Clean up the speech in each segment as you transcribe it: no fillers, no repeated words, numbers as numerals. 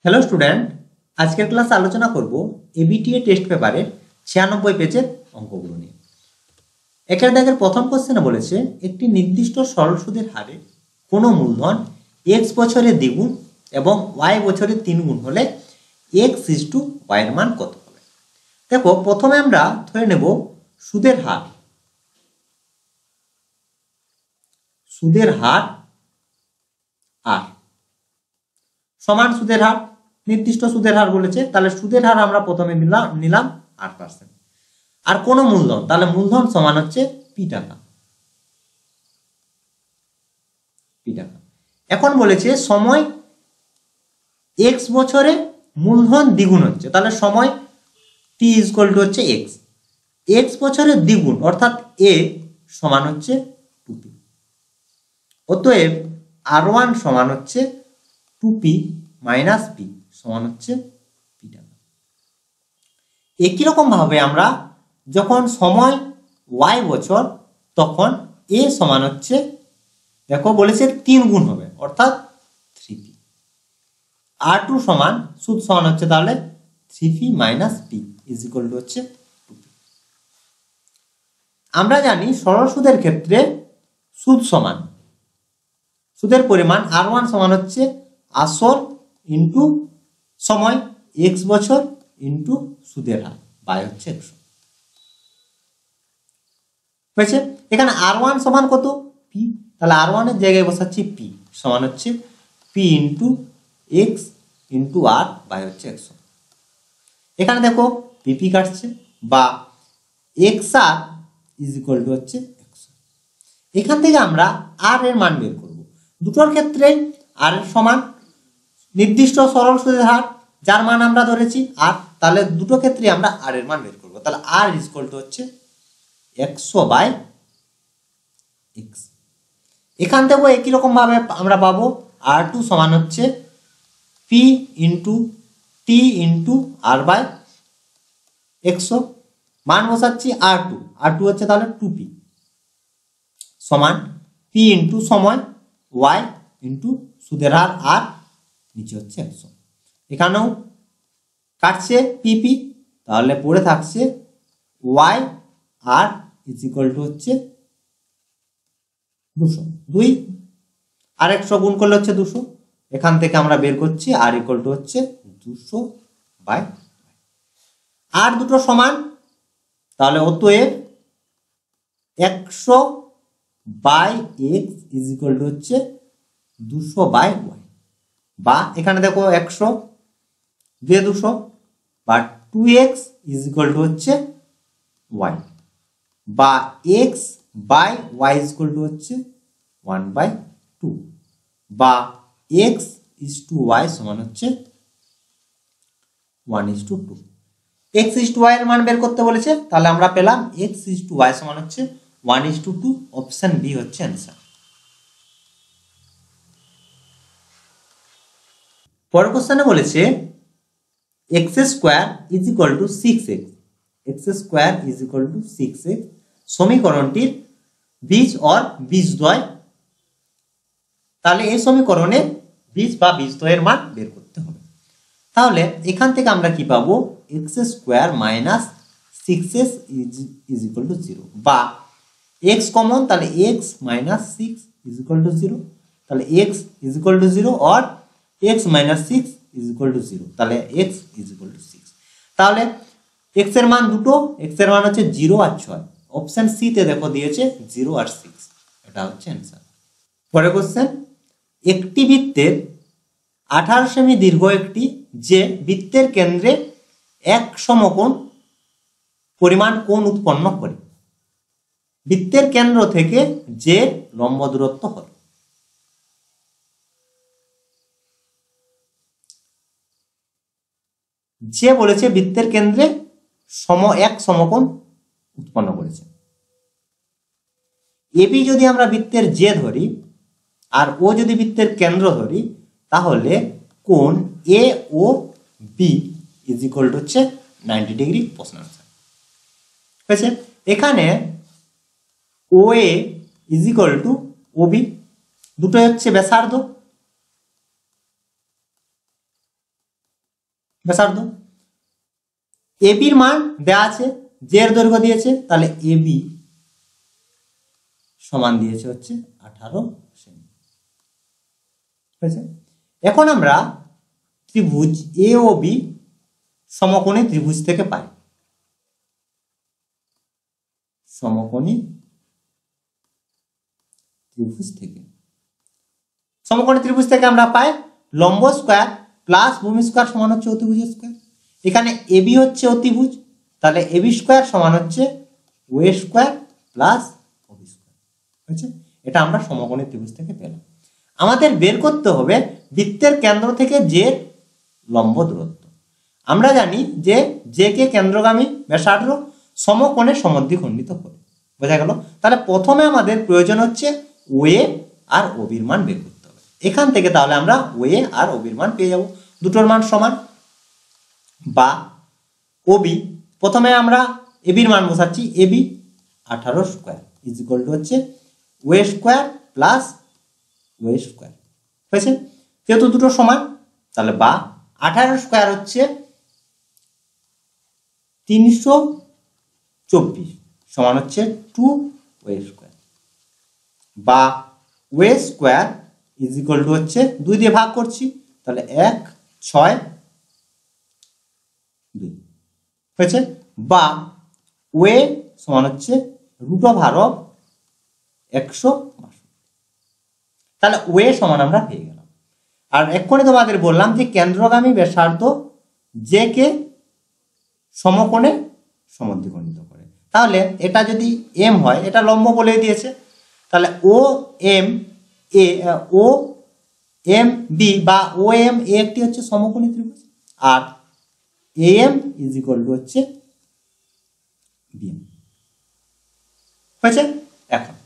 Hello student, আজকের ক্লাসে আলোচনা করব এবিটিএ টেস্ট পেপারের 96 পেজের অঙ্কগুলো নিয়ে। একের দাগের প্রথম কোশ্চেনে বলেছে একটি নির্দিষ্ট সরল সুদের হারে কোনো মূলধন x বছরে দ্বিগুণ এবং y বছরে 3 গুণ হলে x = y এর মান কত হবে। দেখো, প্রথমে আমরা ধরে নেব সুদের হার আর সমান সুদের হার, নির্দিষ্ট সুদের হার বলেছে, তাহলে সুদের হার আমরা প্রথমে নিলাম 8%। আর কোন মূলধন, তাহলে মূলধন সমান হচ্ছে p টাকা। এখন বলেছে সময় x বছরে মূলধন দ্বিগুণ হচ্ছে, তাহলে সময় t = হচ্ছে x বছরের দ্বিগুণ অর্থাৎ a সমান হচ্ছে 2p। অতএব r1 সমান হচ্ছে 2p - p সমান হচ্ছে p টাকা। একই রকম ভাবে আমরা যখন সময় y বছর তখন a সমান হচ্ছে, দেখো বলেছে 3 গুণ হবে অর্থাৎ 3p। r2 সমান সুদ সমান হচ্ছে তাহলে 3p - p = হচ্ছে 2p। আমরা জানি সরল সুদের ক্ষেত্রে সুদের পরিমাণ r1 সমান হচ্ছে আসল ইনটু সময় x বছর ইনটু সুদের হার বাই হচ্ছে 100 হয়েছে। এখানে r1 সমান কত? p, তাহলে r1 এর জায়গায় বসাচ্ছি p সমান হচ্ছে p into x into r by হচ্ছে 100। এখানে দেখো pp কাটছে বা xr = হচ্ছে 100। এখান থেকে আমরা r এর মান বের করব। দুটোর ক্ষেত্রে r এর সমান নির্দিষ্ট সরল সুদের হার যার মান আমরা ধরেছি r, তাহলে দুটো ক্ষেত্রে আমরা r এর মান বের করব। তাহলে r = হচ্ছে 100/x। এখান থেকে একই রকম ভাবে আমরা পাবো r2 সমান হচ্ছে p into t into r by 100। মান বসাচ্ছি r2 হচ্ছে তাহলে 2p সমান p ইনটু সময় y ইনটু সুদের হার r নিচে হচ্ছে 100। এখানেও কাটছে pp, তাহলে পড়ে থাকছে y r = হচ্ছে 200। 2 আর 100 গুণ করলে হচ্ছে 200। এখান থেকে আমরা বের করছি r = হচ্ছে 200/, আর দুটো সমান, তাহলে অতএব 100/x = হচ্ছে 200/y, বা এখানে দেখো 100 দিয়ে 200 বা 2x = হচ্ছে y, বা x/y = হচ্ছে 1/2, বা x = y সমান হচ্ছে 1:2। x = y এর মান বের করতে বলেছে, তাহলে আমরা পেলাম x = y সমান হচ্ছে 1:2। অপশন বি হচ্ছে অ্যান্সার। পরের কোশ্চেনে বলেছে x² = 6x, সমীকরণটির বীজ অর বীজদ্বয়। তাহলে এই সমীকরণে বীজ বা বীজদ্বয়ের মান বের করতে হবে। তাহলে এখান থেকে আমরা কি পাবো? x² - 6x = 0, বা x কমন, তাহলে x - 6 = 0, তাহলে x = 0 or x - 6 = 0, তাহলে x = 6। তাহলে x এর মান দুটো, x এর মান হচ্ছে 0 আর 6। অপশন সি তে দেখো দিয়েছে 0 আর 6, এটা হচ্ছে অ্যান্সার। পরের কোশ্চেন, একটি বৃত্তের 18 সেমি দীর্ঘ একটি যে বৃত্তের কেন্দ্রে এক সমকোণ পরিমাণ কোণ উৎপন্ন করে, বৃত্তের কেন্দ্র থেকে যে লম্ব দূরত্ব হল। যে বলেছে বৃত্তের কেন্দ্রে এক সমকোণ উৎপন্ন করেছে। এবি যদি আমরা বৃত্তের যে ধরি আর ও যদি বৃত্তের কেন্দ্র ধরি, তাহলে কোণ এ ও বি = হচ্ছে 90 ডিগ্রি। প্রশ্ন আনসার হয়েছে। এখানে OA = OB, দুটোই হচ্ছে ব্যাসার্ধ। ব্যাসার্ধ। এবির মান দেওয়া আছে, জে এর দৈর্ঘ্য দিয়েছে, তাহলে এবি সমান দিয়েছে হচ্ছে 18 সেমি। এখন আমরা ত্রিভুজ এ ও বি সমকোণী ত্রিভুজ থেকে পাই, সমকোণী ত্রিভুজ থেকে, সমকোণী ত্রিভুজ থেকে আমরা পাই লম্ব স্কয়ার প্লাস ভূমি স্কয়ার সমান হচ্ছে অতিভুজ স্কয়ার। এখানে এবি হচ্ছে অতিভুজ, তাহলে এবি স্কয়ার সমান হচ্ছে OA square plus OB square হয়েছে। এটা আমরা সমকোণী ত্রিভুজ থেকে পেলাম। আমাদের বের করতে হবে বৃত্তের কেন্দ্র থেকে যে লম্ব দূরত্ব। আমরা জানি যে জে কে কেন্দ্রগামী ব্যাসার্ধ সমকোণে সমদ্বিখণ্ডিত করে, বোঝা গেল। তাহলে প্রথমে আমাদের প্রয়োজন হচ্ছে ওএ আর ওবির মান বের করতে হবে। এখান থেকে তাহলে আমরা ওএ আর ওবির মান পেয়ে যাব, দুটোর মান সমান। বা ওবি, প্রথমে আমরা এবির মান বসাচ্ছি, AB 18 square is equal to হচ্ছে OA square plus OA square হয়েছে। যেহেতু দুটো সমান, তাহলে বা 18 স্কয়ার হচ্ছে 324 সমান হচ্ছে 2 ওএ স্কয়ার, বা OA square is equal to হচ্ছে 2 দিয়ে ভাগ করছি, তাহলে 1 6 2 হয়েছে। বা ওএ সমান হচ্ছে √162, তাহলে ওএ সমান আমরা পেয়ে গেলাম। আর এক্ষুনি তোমাদের বললাম যে কেন্দ্রগামী ব্যাসার্ধ জে কে সমকোণে সমদ্বিখণ্ডিত করে। তাহলে এটা যদি এম হয়, এটা লম্ব বলে দিয়েছে, তাহলে O M A O M B বা ও এম এ একটি হচ্ছে সমকোণী ত্রিভুজ, আর A M is equal to হচ্ছে বিএম হয়েছে। এখন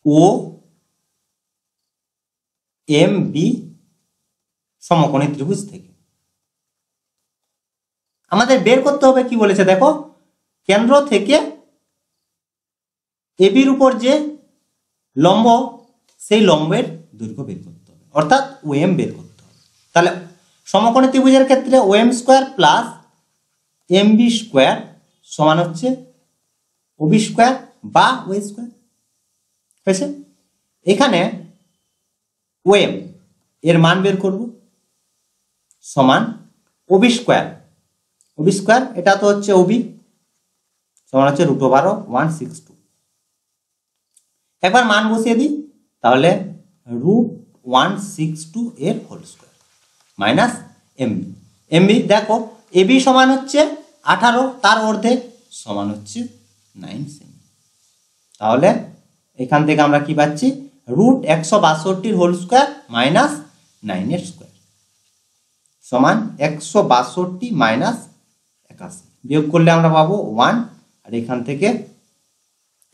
ও এম বি সমকোণী ত্রিভুজ থেকে আমাদের বের করতে হবে কি বলেছে দেখো, কেন্দ্র থেকে এবির উপর যে লম্ব, সেই লম্বের দৈর্ঘ্য বের করতে হবে, অর্থাৎ ওএম বের করতে হবে। তাহলে সমকোণী ত্রিভুজের ক্ষেত্রে OM square plus M B square সমান হচ্ছে ওবি স্কয়ার বা ওএ স্কয়ার হয়েছে। এখানে ওএম এর মান বের করব, সমান ওবি স্কয়ার, ওবি স্কয়ার এটা তো হচ্ছে ওবি সমান হচ্ছে √162। একবার মান বসিয়ে দিই, তাহলে √162 এর whole square minus MB. MB দেখো এবি সমান হচ্ছে 18, তার অর্ধেক সমান হচ্ছে 9 সেমি। তাহলে এখান থেকে আমরা কি পাচ্ছি, √162 হোল স্কয়ার মাইনাস 9 এর স্কয়ার সমান 162 মাইনাস 81, বিয়োগ করলে আমরা পাবো 1, আর এখান থেকে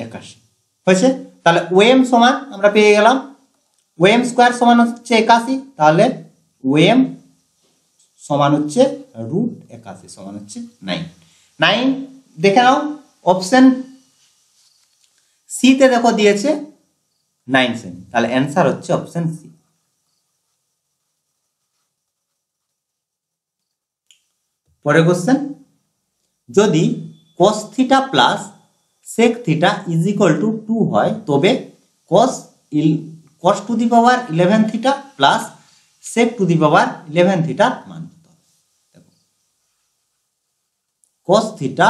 81 হয়েছে। তাহলে ওএম সমান আমরা পেয়ে গেলাম, ওএম স্কয়ার সমান হচ্ছে 81, তাহলে ওএম সমান হচ্ছে √81 সমান হচ্ছে 9। দেখে নাও অপশন সি তে দেখো দিয়েছে 9 সেমি, তাহলে অ্যান্সার হচ্ছে অপশন সি। পরের কোশ্চেন, যদি cos theta plus sec theta is equal to 2 হয়, তবে cos to the power 11 theta plus sec to the power 11 থিটার মান কত হবে। দেখো cos theta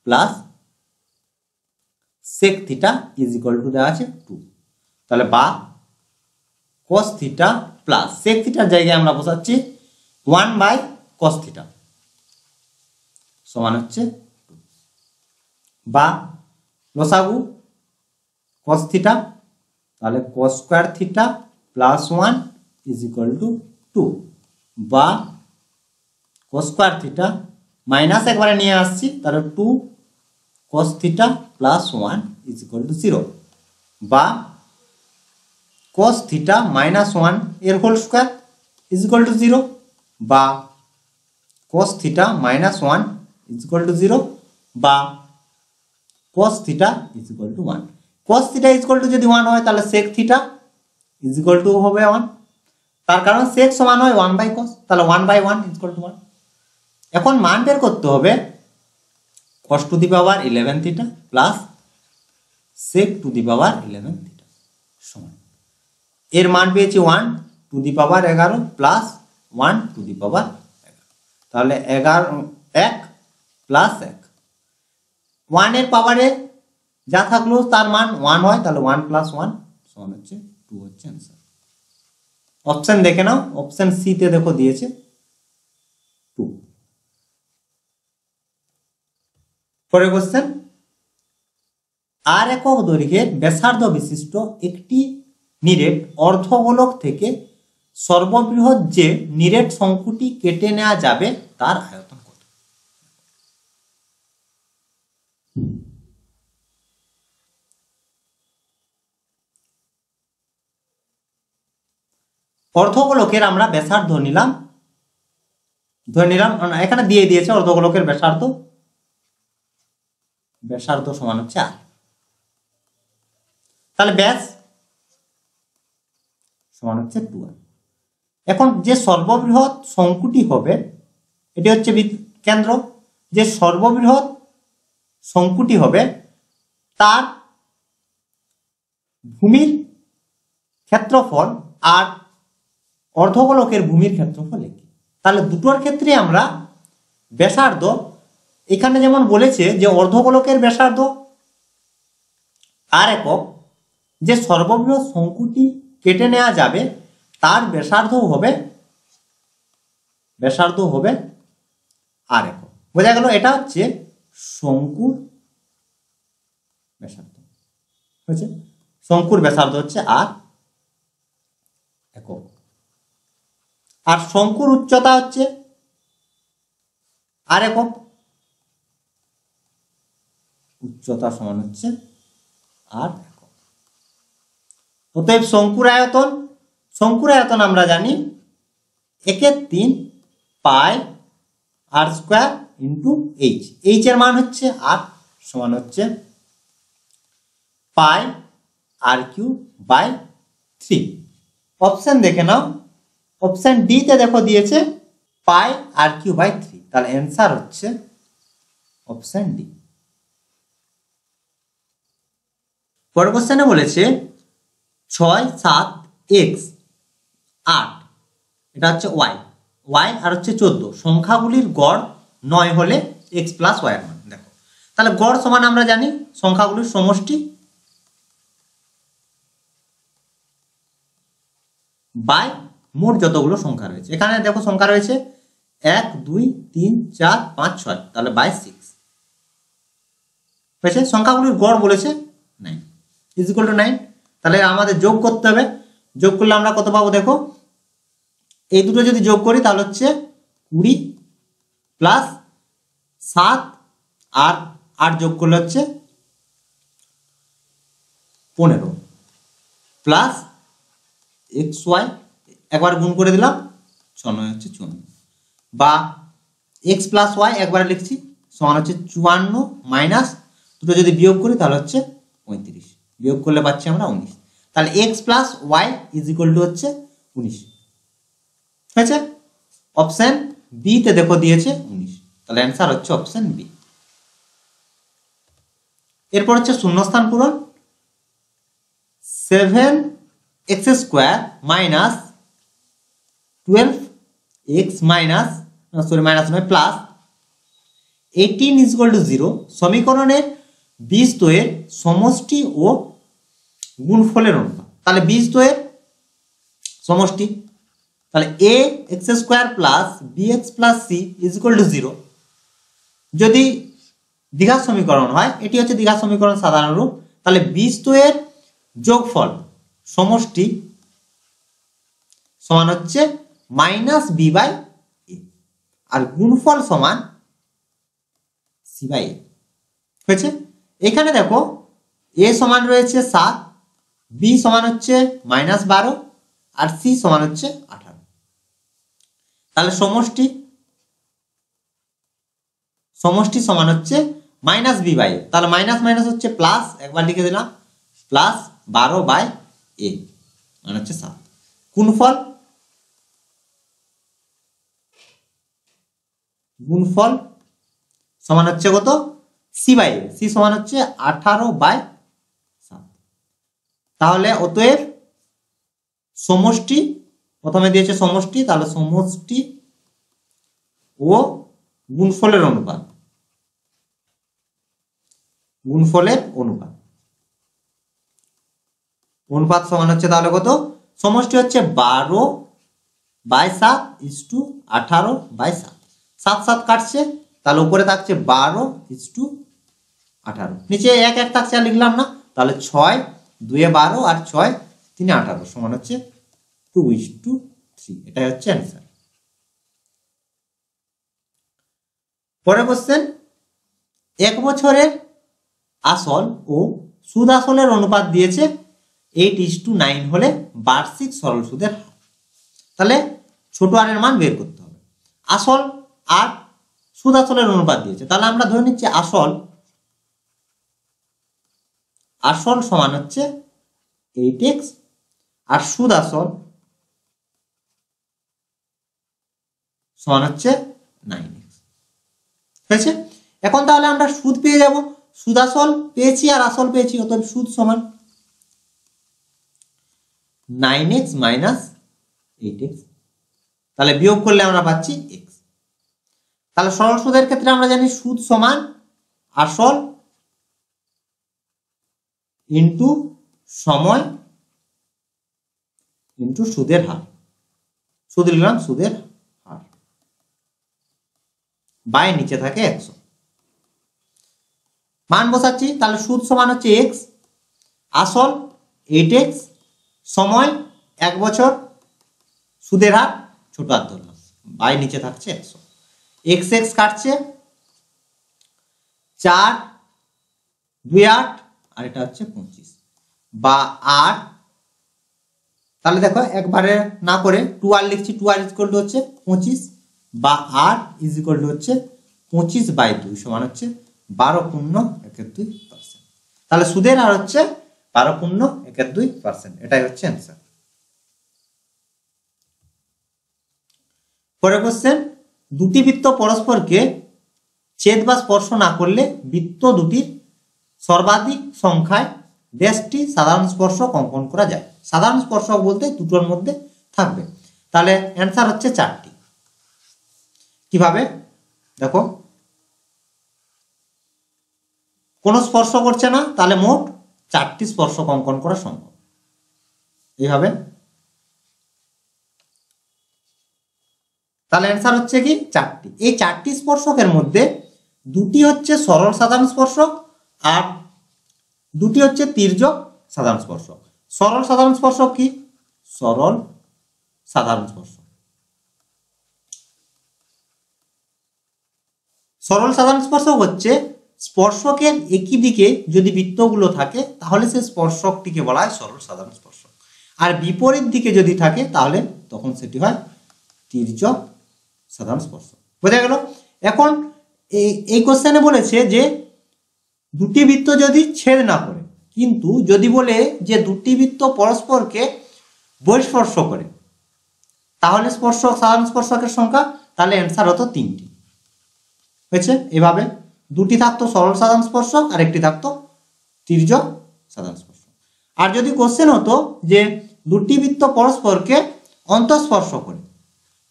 plus sec theta is equal to দেওয়া আছে 2, তাহলে বা cos থিটা প্লাস sec থিটার জায়গায় আমরা বসাচ্ছি 1/cos থিটা সমান হচ্ছে 2, বা লসাগু cos থিটা, তাহলে cos square theta plus 1 is equal to 2, বা cos স্কয়ার থিটা মাইনাস একবারে নিয়ে আসছি, তাহলে 2 cos theta plus 1 is equal to 0, বা cos থিটা মাইনাস 1 এর whole square is equal to 0, বা cos theta minus 1 is equal to 0, বা cos theta is equal to 1। cos theta is equal to যদি 1 হয়, তাহলে sec theta is equal to হবে 1, তার কারণ sec সমান হয় 1/cos, তাহলে 1/1 ইকুয়াল টু 1। এখন মান বের করতে হবে cos to the power 11 theta plus sec to the power 11 theta সমান, এর মান পেয়েছি 1 to the power 11 plus 1 to the power 11, তাহলে 1 প্লাস 1, 1 এর পাওয়ারে যা থাকলো তার মান 1 হয়, তাহলে 1 প্লাস 1 সমান হচ্ছে 2 হচ্ছে आंसर। অপশন দেখে নাও, অপশন সি তে দেখো দিয়েছে 2। পরের কোশ্চেন, আর একক দৈর্ঘ্যের ব্যাসার্ধ বিশিষ্ট একটি নিরেট অর্ধগোলক থেকে সর্ববৃহৎ যে নিরেট শঙ্কুটি কেটে নেওয়া যাবে তার আয়তন কত? অর্ধগোলকের আমরা ব্যাসার্ধ নিলাম, ধরে নিলাম এখানে দিয়ে দিয়েছে অর্ধগোলকের ব্যাসার্ধ সমান হচ্ছে আর, তাহলে ব্যাস সমান হচ্ছে 2r। এখন যে সর্ববৃহৎ শঙ্কুটি হবে এটি হচ্ছে কেন্দ্র, যে সর্ববৃহৎ শঙ্কুটি হবে তার ভূমির ক্ষেত্রফল আর অর্ধগোলকের ভূমির ক্ষেত্রফল একই, তাহলে দুটোর ক্ষেত্রে আমরা ব্যাসার্ধ, এখানে যেমন বলেছে যে অর্ধগোলকের ব্যাসার্ধ আর একক, যে সর্ববৃহৎ শঙ্কুটি কেটে নেওয়া যাবে তার ব্যাসার্ধ হবে আর একক। বোঝা গেল, এটা হচ্ছে শঙ্কুর ব্যাসার্ধ হয়েছে, শঙ্কুর ব্যাসার্ধ হচ্ছে আর একক, আর শঙ্কুর উচ্চতা হচ্ছে আর একক, উচ্চতা সমান হচ্ছে আর একক। অতএব শঙ্কুর আয়তন আমরা জানি 1/3 পাই আর স্কয়ার ইন্টু এইচ, এইচ এর মান হচ্ছে আর সমান হচ্ছে পাই আর কিউ বাই 3। অপশন দেখে নাও, অপশন ডি তে দেখো দিয়েছে পাই আর কিউ বাই 3, তাহলে অ্যান্সার হচ্ছে অপশন ডি। পরের কোশ্চেনে বলেছে 6 7 x 8, এটা হচ্ছে y আর হচ্ছে 14, সংখ্যাগুলির গড় 9 হলে x প্লাস y এর মান। দেখো তাহলে গড় সমান আমরা জানি সংখ্যাগুলির সমষ্টি বাই মোট যতগুলো সংখ্যা রয়েছে। এখানে দেখো সংখ্যা রয়েছে 1 2 3 4 5 6, তাহলে বাই 6 হয়েছে। সংখ্যাগুলির গড় বলেছে 9 ইজ ইকুয়াল টু 9, তাহলে আমাদের যোগ করতে হবে। যোগ করলে আমরা কত পাবো দেখো, এই দুটো যদি যোগ করি তাহলে হচ্ছে 20 প্লাস 7 আর 8 যোগ করলে হচ্ছে 15 প্লাস xy একবার গুণ করে দিলাম 6 হচ্ছে 54, বা x প্লাস y একবার লিখছি সমান হচ্ছে 54 মাইনাস দুটো যদি বিয়োগ করি তাহলে হচ্ছে 35, বিয়োগ করলে পাচ্ছি আমরা 19, তাহলে x plus y is equal to হচ্ছে 19 হয়েছে। অপশন বি তে দেখো দিয়েছে 19, তাহলে অ্যান্সার হচ্ছে অপশন বি। এরপর হচ্ছে শূন্যস্থান পূরণ। 7x square minus 12x minus minus নয় প্লাস 18 ইজ ইকুয়াল টু 0 সমীকরণের বীজদ্বয়ের সমষ্টি ও গুণফলের অনুপাত। তাহলে বীজদ্বয়ের সমষ্টি, তাহলে a x square plus bx plus c is equal to 0 যদি দ্বিঘাত সমীকরণ হয়, এটি হচ্ছে দ্বিঘাত সমীকরণ সাধারণ রূপ, তাহলে বীজদ্বয়ের যোগফল সমষ্টি সমান হচ্ছে মাইনাস বি বাই এ, আর গুণফল সমান সি বাই এ হয়েছে। এখানে দেখো এ সমান রয়েছে 7, বি সমান হচ্ছে -12 আর সি সমান হচ্ছে 18, তাহলে সমষ্টি সমান হচ্ছে মাইনাস বি বাই এ, তাহলে মাইনাস মাইনাস হচ্ছে প্লাস, একবার লিখে দিলাম প্লাস 12 বাই এ মানে হচ্ছে 7, গুণফল গুণফল সমান হচ্ছে কত, সি বাই এ, সি সমান হচ্ছে 18/7। তাহলে অতএব সমষ্টি, প্রথমে দিয়েছে সমষ্টি, তাহলে সমষ্টি ও গুণফলের অনুপাত, গুণফলের অনুপাত, অনুপাত সমান হচ্ছে তাহলে কত, সমষ্টি হচ্ছে 12/7:18/7, 7 7 কাটছে, তাহলে উপরে থাকছে 12:18, নিচে 1 1 থাকছে আর লিখলাম না, তাহলে 6 2 12 আর 6 3 18 সমান হচ্ছে 2:3। এটাই হচ্ছে অ্যান্সার। পরের কোশ্চেন, 1 বছরের আসল ও সুদ আসলের অনুপাত দিয়েছে 8:9 হলে বার্ষিক সরল সুদের হার। তাহলে ছোট আর এর মান বের করতে হবে। আসল আর সুদ আসলের অনুপাত দিয়েছে, তাহলে আমরা ধরে নিচ্ছি আসল সমান হচ্ছে 8x আর সুদ আসল সমান হচ্ছে 9x। হয়েছে? এখন তাহলে আমরা সুদ পেয়ে যাব, সুদ আসল পেয়েছি আর আসল পেয়েছি, অতএব সুদ সমান 9x মাইনাস 8x, তাহলে বিয়োগ করলে আমরা পাচ্ছি x। তাহলে সরল সুদের ক্ষেত্রে আমরা জানি সুদ সমান আসল ইন্টু সময় ইন্টু সুদের হার, সুদ লিখলাম সুদের হার, বাই নিচে থাকে 100, মান বসাচ্ছি, তাহলে সুদ সমান হচ্ছে x, আসল 8x, সময় 1 বছর, সুদের হার ছোট হাত ধরলাম, বাই নিচে থাকছে 100, x x কাটছে 4 2 8 আর এটা হচ্ছে 25 বা 8, তাহলে দেখো একবারে না করে 2r লিখছি, 2r ইকুয়াল টু হচ্ছে 25 বা r ইজ ইকুয়াল টু হচ্ছে 25/2 সমান হচ্ছে 12.12%। তাহলে সুদের হার হচ্ছে 12.12%, এটাই হচ্ছে অ্যান্সার। পরের কোশ্চেন, দুটি বৃত্ত পরস্পরকে ছেদ বা স্পর্শ না করলে বৃত্ত দুটির সর্বাধিক সংখ্যায় ড্যাশটি সাধারণ স্পর্শক অঙ্কন করা যায়। সাধারণ স্পর্শক বলতে দুটোর মধ্যে থাকবে, তাহলে অ্যান্সার হচ্ছে 4টি। কিভাবে দেখো, কোনো স্পর্শ করছে না, তাহলে মোট 4টি স্পর্শক অঙ্কন করা সম্ভব। এইভাবে, তাহলে অ্যান্সার হচ্ছে কি 4টি। এই 4টি স্পর্শকের মধ্যে দুটি হচ্ছে সরল সাধারণ স্পর্শক আর দুটি হচ্ছে তির্যক সাধারণ স্পর্শক। সরল সাধারণ স্পর্শক কি? সরল সাধারণ স্পর্শক, সরল সাধারণ স্পর্শক হচ্ছে স্পর্শকের একই দিকে যদি বৃত্তগুলো থাকে তাহলে সে স্পর্শকটিকে বলা হয় সরল সাধারণ স্পর্শক, আর বিপরীত দিকে যদি থাকে তাহলে তখন সেটি হয় তির্যক সাধারণ স্পর্শক। বোঝা গেল? এখন এই কোশ্চেনে বলেছে যে দুটি বৃত্ত যদি ছেদ না করে, কিন্তু যদি বলে যে দুটি বৃত্ত পরস্পরকে বহিঃস্পর্শ করে তাহলে স্পর্শক সাধারণ স্পর্শকের সংখ্যা, তাহলে অ্যান্সার হতো 3টি। হয়েছে? এভাবে দুটি থাকতো সরল সাধারণ স্পর্শক আর একটি থাকতো তির্যক সাধারণ স্পর্শক। আর যদি কোশ্চেন হতো যে দুটি বৃত্ত পরস্পরকে অন্তঃস্পর্শ করে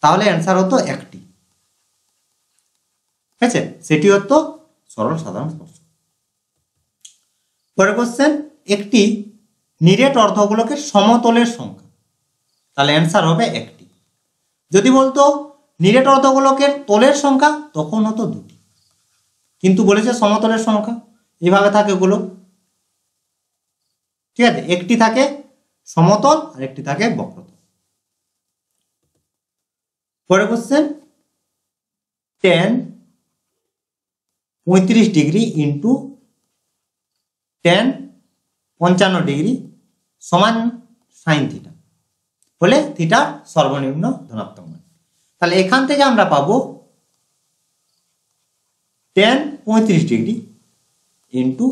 তাহলে অ্যান্সার হতো 1টি। হয়েছে? সেটি হতো সরল সাধারণ স্পর্শক। পরের কোশ্চেন, একটি নিরেট অর্ধগোলকের সমতলের সংখ্যা, তাহলে অ্যান্সার হবে 1টি। যদি বলতো নিরেট অর্ধগোলকের তলের সংখ্যা তখন হতো 2টি, কিন্তু বলেছে সমতলের সংখ্যা, এইভাবে থাকে ওগুলো। ঠিক আছে, একটি থাকে সমতল আর একটি থাকে বক্রতল। পরের question, tan 35 degree into tan 55 degree সমান সাইন থিটা হলে থিটার সর্বনিম্ন ধনাত্মক মান। তাহলে এখান থেকে আমরা পাবো tan 35 ডিগ্রি ইন্টু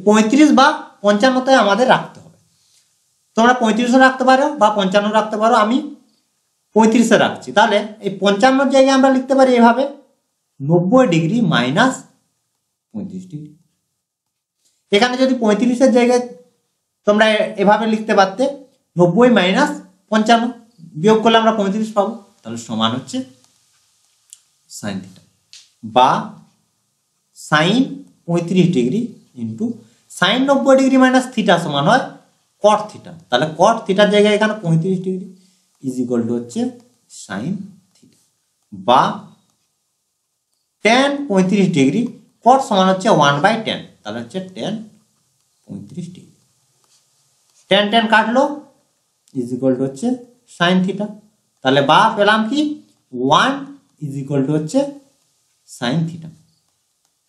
35 বা 55 আমাদের রাখতে হবে। তোমরা 35 রাখতে পারো বা 55 রাখতে পারো, আমি 35 রাখছি। তাহলে এই 55 জায়গায় আমরা লিখতে পারি এভাবে 90 ডিগ্রি মাইনাস 35 ডিগ্রি। এখানে যদি 35-এর জায়গায় তোমরা এভাবে লিখতে পারতে 90 মাইনাস 55, বিয়োগ করলে আমরা 35 পাবো, তাহলে সমান হচ্ছে সাইন থিটা বা sine 35 degree into sine 90 degree minus theta সমান হয় কট থিটা। তাহলে কট থিটার জায়গায় এখানে 35 ডিগ্রি ইজ ইকুয়াল টু হচ্ছে সাইন থিটা বা tan 35 ডিগ্রি, কট সমান হচ্ছে 1/10, তাহলে হচ্ছে tan 35 ডিগ্রি। tan tan কাটলো ইজ ইকুয়াল টু হচ্ছে সাইন থিটা, তাহলে বা পেলাম কি 1 ইজ ইকুয়াল টু হচ্ছে সাইন থিটা।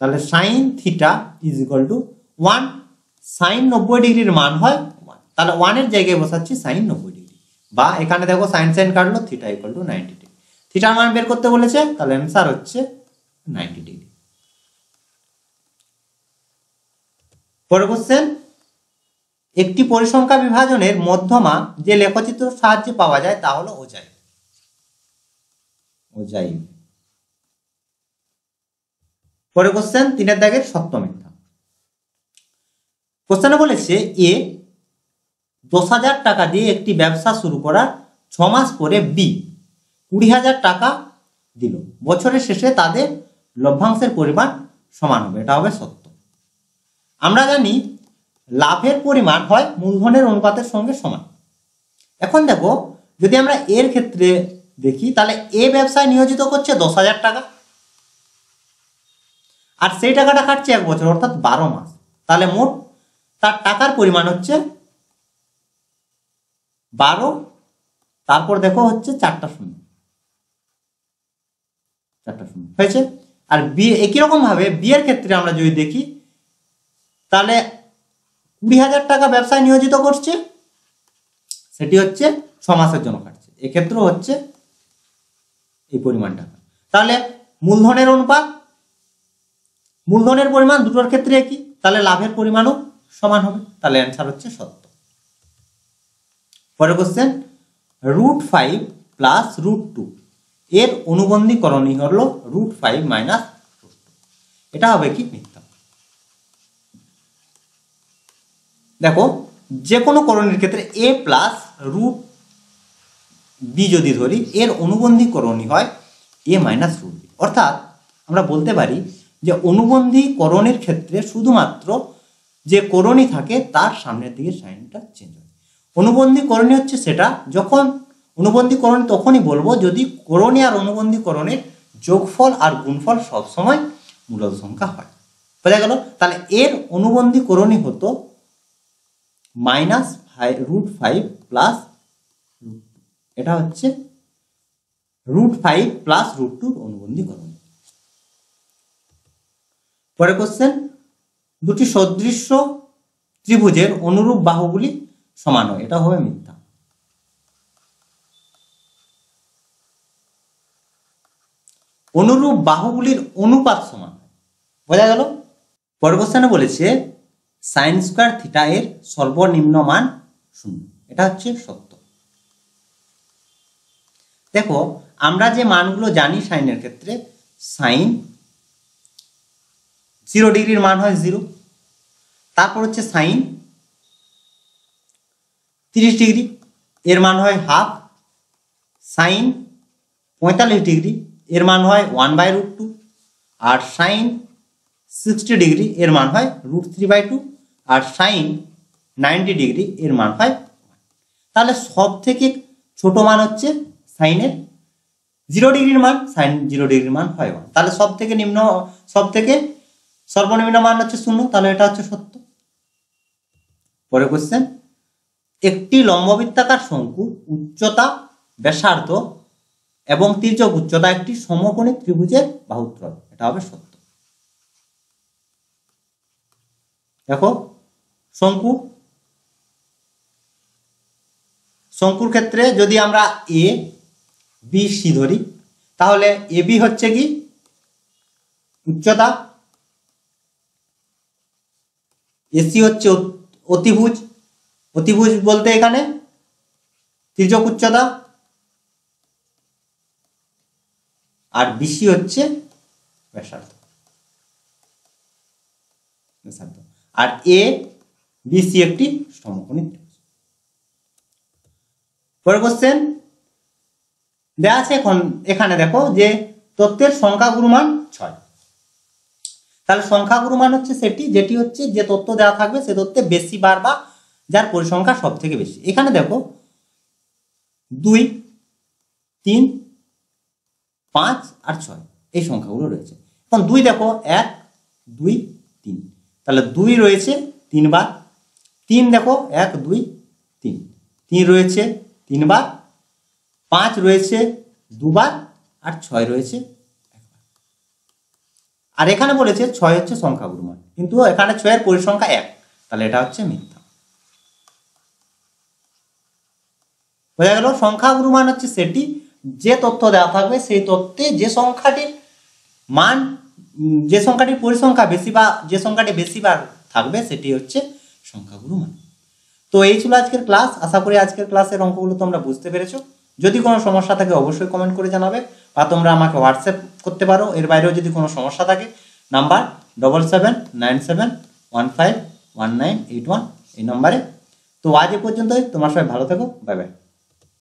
তাহলে sine theta is equal to 1, sine 90 ডিগ্রির মান হয় 1, তাহলে 1 এর জায়গায় বসাচ্ছি সাইন 90 ডিগ্রি বা এখানে দেখো সাইন সাইন কাটলো থিটা ইকুয়াল টু 90 ডিগ্রি। থিটার মান বের করতে বলেছে, তাহলে অ্যান্সার হচ্ছে 90 ডিগ্রি। পরের কোশ্চেন, একটি পরিসংখ্যা বিভাজনের মধ্যমা যে লেখচিত্রের সাহায্যে পাওয়া যায় তা হলো ওজাইভ। ওজাইভ। পরের কোশ্চেন 3 দাগের সত্য মিথ্যা। কোশ্চেনে বলেছে এ 10,000 টাকা দিয়ে একটি ব্যবসা শুরু করার 6 মাস পরে বি 20,000 টাকা দিল, বছরের শেষে তাদের লভ্যাংশের পরিমাণ সমান হবে, এটা হবে সত্য। আমরা জানি লাভের পরিমাণ হয় মূলধনের অনুপাতের সঙ্গে সমান। এখন দেখো যদি আমরা এর ক্ষেত্রে দেখি, তাহলে এ ব্যবসায় নিয়োজিত করছে 10,000 টাকা আর সেই টাকাটা খাটছে 1 বছর অর্থাৎ 12 মাস, তাহলে মোট তার টাকার পরিমাণ হচ্ছে 12, তারপর দেখো হচ্ছে 4টা শূন্য হয়েছে। আর বি একই রকম ভাবে বি এর ক্ষেত্রে আমরা যদি দেখি, তাহলে 20,000 টাকা ব্যবসায় নিয়োজিত করছে, সেটি হচ্ছে 6 মাসের জন্য খাটছে, এক্ষেত্রেও হচ্ছে এই পরিমাণ টাকা। তাহলে মূলধনের অনুপাত, মূলধনের পরিমাণ দুটোর ক্ষেত্রে একই, তাহলে লাভের পরিমাণও সমান হবে, তাহলে অ্যান্সার হচ্ছে সত্য। পরের কোশ্চেন, √5 প্লাস √2 এর অনুবন্ধীকরণই হলো √5 মাইনাস √2, এটা হবে কি মিথ্যা। দেখো যে কোনো করণীর ক্ষেত্রে a প্লাস √b যদি ধরি, এর অনুবন্ধীকরণই হয় a মাইনাস √b, অর্থাৎ আমরা বলতে পারি যে অনুবন্ধীকরণের ক্ষেত্রে শুধুমাত্র যে করণী থাকে তার সামনের দিকে সাইনটা চেঞ্জ হয়। অনুবন্ধীকরণী হচ্ছে সেটা যখন অনুবন্ধীকরণ তখনই বলবো যদি করণী আর অনুবন্ধীকরণের যোগফল আর গুণফল সবসময় মূলদ সংখ্যা হয়। বোঝা গেল? তাহলে এর অনুবন্ধীকরণী হতো -√5 প্লাস √2, এটা হচ্ছে √5 প্লাস √2 অনুবন্ধীকরণ। পরের কোশ্চেন, দুটি সদৃশ্য ত্রিভুজের অনুরূপ বাহুগুলি সমান হয়, এটা হবে মিথ্যা। অনুরূপ বাহুগুলির অনুপাত সমান, বোঝা গেল? পরের কোশ্চেনে বলেছে sin স্কয়ার থিটা এর সর্বনিম্ন মান 0, এটা হচ্ছে সত্য। দেখো আমরা যে মানগুলো জানি সাইনের ক্ষেত্রে, সাইন 0 ডিগ্রির মান হয় 0, তারপর হচ্ছে সাইন 30 ডিগ্রি এর মান হয় হাফ, সাইন 45 ডিগ্রি এর মান হয় 1/√2, আর সাইন 60 ডিগ্রি এর মান হয় √3/2, আর সাইন 90 ডিগ্রি এর মান হয় 1। তাহলে সব থেকে ছোট মান হচ্ছে সাইনের 0 ডিগ্রির মান, সাইন 0 ডিগ্রির মান হয় 1, তাহলে সব থেকে সর্বনিম্ন মান হচ্ছে 0, তাহলে এটা হচ্ছে সত্য। পরের কোশ্চেন, একটি লম্ববৃত্তাকার শঙ্কু উচ্চতা ব্যাসার্ধ এবং তির্যক উচ্চতা একটি সমকোণী ত্রিভুজের বাহুত্রয়, এটা হবে সত্য। দেখো শঙ্কুর ক্ষেত্রে যদি আমরা এ বি সি ধরি, তাহলে এ বি হচ্ছে কি উচ্চতা, এসি হচ্ছে অতিভুজ, অতিভুজ বলতে এখানে তির্যক উচ্চতা, আর বিসি হচ্ছে ব্যাসার্ধ। আর এ বি সি একটি সমকোণী ত্রিভুজ। পরের কোশ্চেন দেওয়া আছে এখন এখানে দেখো যে তথ্যের সংখ্যাগুরু মান 6। তাহলে সংখ্যাগুরু মান হচ্ছে সেটি যেটি হচ্ছে যে তথ্য দেওয়া থাকবে সে তথ্যে বেশি বার বা যার পরিসংখ্যা সব থেকে বেশি। এখানে দেখো 2, 3, 5 আর 6 এই সংখ্যাগুলো রয়েছে। এখন 2 দেখো 1, 2, 3, তাহলে 2 রয়েছে 3 বার। 3 দেখো 1, 2, 3, 3 রয়েছে 3 বার। 5 রয়েছে 2 বার আর 6 রয়েছে 1 বার। আর এখানে বলেছে 6 হচ্ছে সংখ্যাগুরু মান, কিন্তু এখানে 6 এর পরিসংখ্যা 1, তাহলে এটা হচ্ছে মিথ্যা। বোঝা গেল? সংখ্যাগুরু মান হচ্ছে সেটি যে তথ্য দেওয়া থাকবে সেই তথ্যে যে সংখ্যাটির মান, যে সংখ্যাটির পরিসংখ্যা বেশি বা যে সংখ্যাটি বেশি বার থাকবে সেটি হচ্ছে সংখ্যাগুরু মান। তো এই ছিল আজকের ক্লাস। আশা করি আজকের ক্লাসের অঙ্কগুলো তোমরা বুঝতে পেরেছো। যদি কোনো সমস্যা থাকে অবশ্যই কমেন্ট করে জানাবে, বা তোমরা আমাকে হোয়াটসঅ্যাপ করতে পারো। এর বাইরেও যদি কোনো সমস্যা থাকে নাম্বার 7797151981 এই নম্বরে। তো আজ এ পর্যন্তই। তোমার সবাই ভালো থেকো। Bye bye.